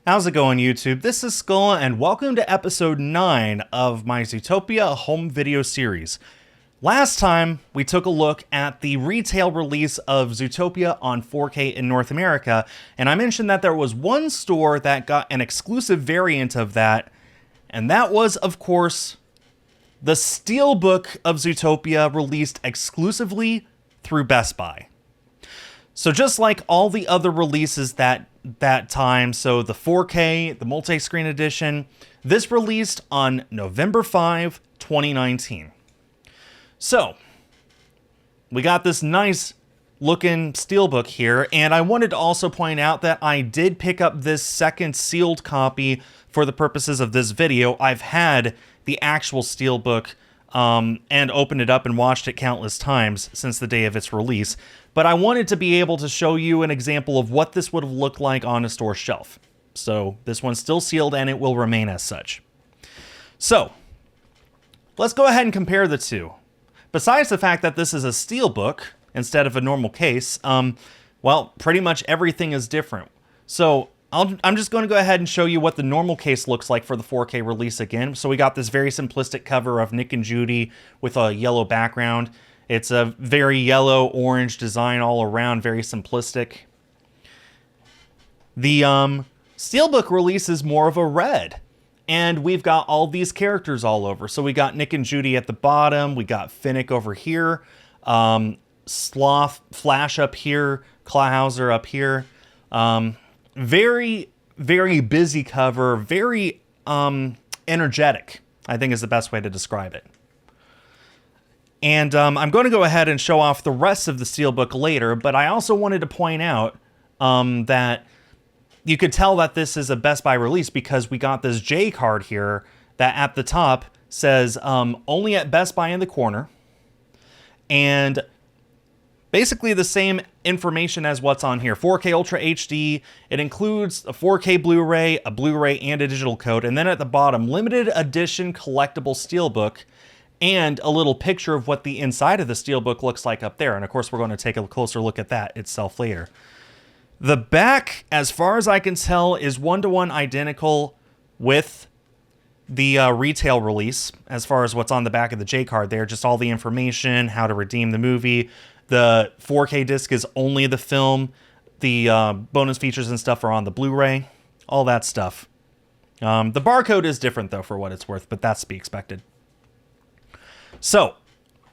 How's it going, YouTube? This is Skull, and welcome to episode 9 of my Zootopia home video series. Last time, we took a look at the retail release of Zootopia on 4K in North America, and I mentioned that there was one store that got an exclusive variant of that, and that was, of course, the Steelbook of Zootopia released exclusively through Best Buy. So just like all the other releases that time, so the 4K, the multi-screen edition, this released on November 5, 2019. So, we got this nice looking Steelbook here, and I wanted to also point out that I did pick up this second sealed copy for the purposes of this video. I've had the actual Steelbook and opened it up and watched it countless times since the day of its release. But I wanted to be able to show you an example of what this would have looked like on a store shelf. So this one's still sealed and it will remain as such. So let's go ahead and compare the two. Besides the fact that this is a Steelbook instead of a normal case, well, pretty much everything is different. So I'm just going to go ahead and show you what the normal case looks like for the 4K release again. So we got this very simplistic cover of Nick and Judy with a yellow background. It's a very yellow-orange design all around, very simplistic. The Steelbook release is more of a red. And we've got all these characters all over. So we got Nick and Judy at the bottom. We got Finnick over here. Sloth, Flash up here. Clawhauser up here. Very, very busy cover. Very energetic, I think is the best way to describe it. And I'm going to go ahead and show off the rest of the Steelbook later, but I also wanted to point out that you could tell that this is a Best Buy release because we got this J card here that at the top says only at Best Buy in the corner. And basically the same information as what's on here. 4K Ultra HD. It includes a 4K Blu-ray, a Blu-ray, and a digital code. And then at the bottom, limited edition collectible Steelbook, and a little picture of what the inside of the Steelbook looks like up there. And of course, we're going to take a closer look at that itself later. The back, as far as I can tell, is one-to-one identical with the retail release, as far as what's on the back of the J card there, just all the information, how to redeem the movie. The 4K disc is only the film. The bonus features and stuff are on the Blu-ray, all that stuff. The barcode is different, though, for what it's worth, but that's to be expected. So,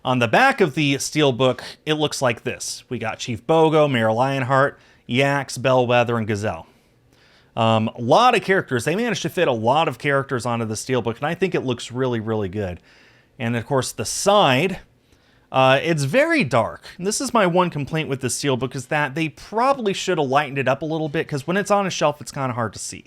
on the back of the Steelbook, it looks like this. We got Chief Bogo, Mayor Lionheart, Yax, Bellwether, and Gazelle. A lot of characters. They managed to fit a lot of characters onto the Steelbook, and I think it looks really, really good. And, of course, the side, it's very dark. And this is my one complaint with the Steelbook, is that they probably should have lightened it up a little bit, because when it's on a shelf, it's kind of hard to see.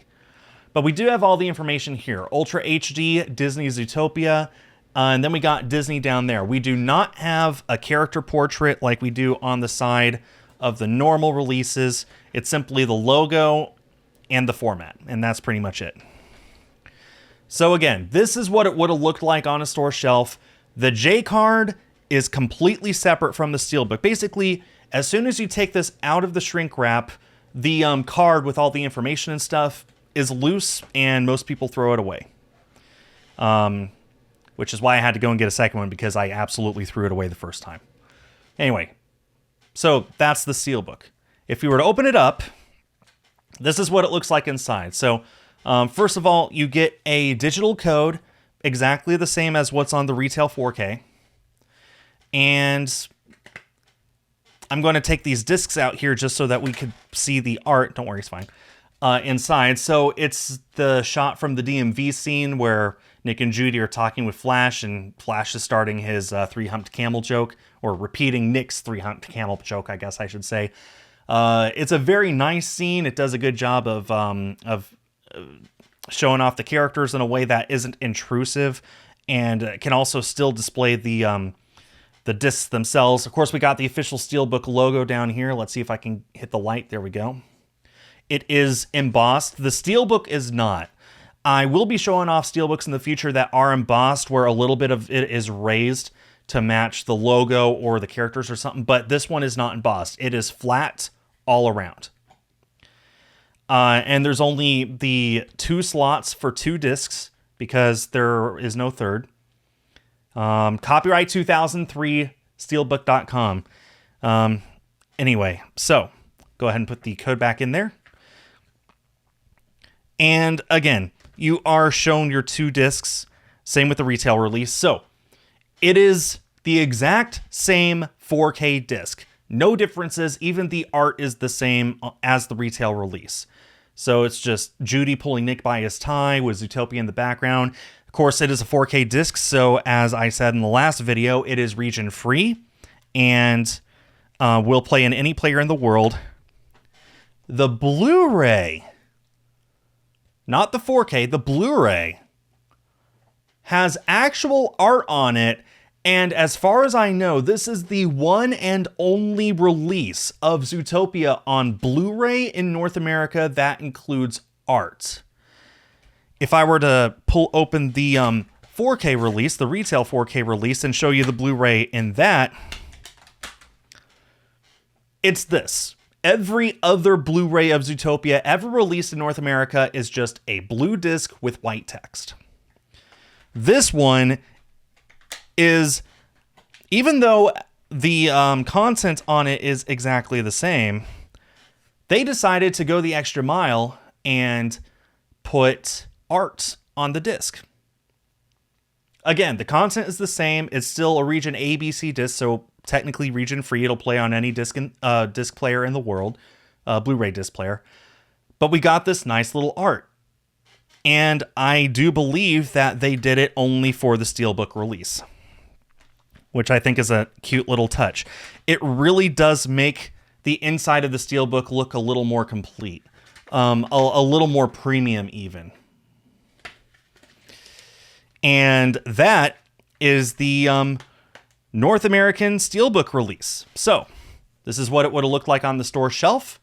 But we do have all the information here. Ultra HD, Disney Zootopia, and then we got Disney down there. We do not have a character portrait like we do on the side of the normal releases. It's simply the logo and the format, and that's pretty much it. So again, this is what it would have looked like on a store shelf. The J card is completely separate from the Steelbook. Basically, as soon as you take this out of the shrink wrap, the card with all the information and stuff is loose, and most people throw it away. Which is why I had to go and get a second one, because I absolutely threw it away the first time. Anyway, so that's the Steelbook. If you were to open it up, this is what it looks like inside. So first of all, you get a digital code, exactly the same as what's on the retail 4K. And I'm going to take these discs out here just so that we could see the art. Don't worry, it's fine. Inside. So it's the shot from the DMV scene where Nick and Judy are talking with Flash, and Flash is starting his three-humped camel joke, or repeating Nick's three-humped camel joke, I guess I should say. It's a very nice scene. It does a good job of showing off the characters in a way that isn't intrusive, and can also still display the discs themselves. Of course, we got the official Steelbook logo down here. Let's see if I can hit the light. There we go. It is embossed. The Steelbook is not. I will be showing off Steelbooks in the future that are embossed, where a little bit of it is raised to match the logo or the characters or something, but this one is not embossed. It is flat all around. And there's only the 2 slots for 2 discs because there is no third. Copyright 2003, steelbook.com. Anyway, so go ahead and put the code back in there. And again, you are shown your 2 discs. Same with the retail release. So it is the exact same 4K disc. No differences. Even the art is the same as the retail release. So it's just Judy pulling Nick by his tie with Zootopia in the background. Of course, it is a 4K disc. So as I said in the last video, it is region free and will play in any player in the world. The Blu-ray, not the 4K, the Blu-ray has actual art on it. And as far as I know, this is the one and only release of Zootopia on Blu-ray in North America that includes art. If I were to pull open the 4K release, the retail 4K release, and show you the Blu-ray in that, it's this. Every other Blu-ray of Zootopia ever released in North America is just a blue disc with white text. This one is, even though the content on it is exactly the same, they decided to go the extra mile and put art on the disc. Again, the content is the same. It's still a region ABC disc, so technically region free. It'll play on any disc player in the world, Blu-ray disc player. But we got this nice little art. And I do believe that they did it only for the Steelbook release, which I think is a cute little touch. It really does make the inside of the Steelbook look a little more complete, a little more premium even. And that is the North American Steelbook release. So this is what it would have looked like on the store shelf.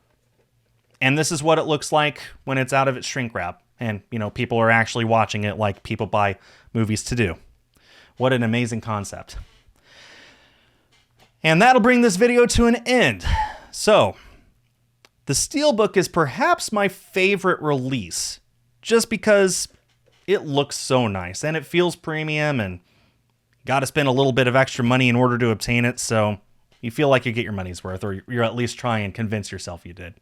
And this is what it looks like when it's out of its shrink wrap. And, you know, people are actually watching it like people buy movies to do. What an amazing concept. And that'll bring this video to an end. So, the Steelbook is perhaps my favorite release, just because it looks so nice and it feels premium, and got to spend a little bit of extra money in order to obtain it, so you feel like you get your money's worth, or you're at least trying and convince yourself you did.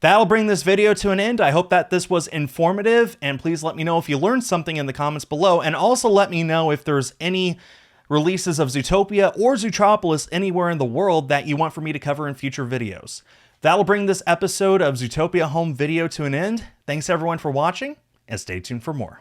That'll bring this video to an end. I hope that this was informative, and please let me know if you learned something in the comments below, and also let me know if there's any releases of Zootopia or Zootropolis anywhere in the world that you want for me to cover in future videos. That'll bring this episode of Zootopia Home Video to an end. Thanks everyone for watching, and stay tuned for more.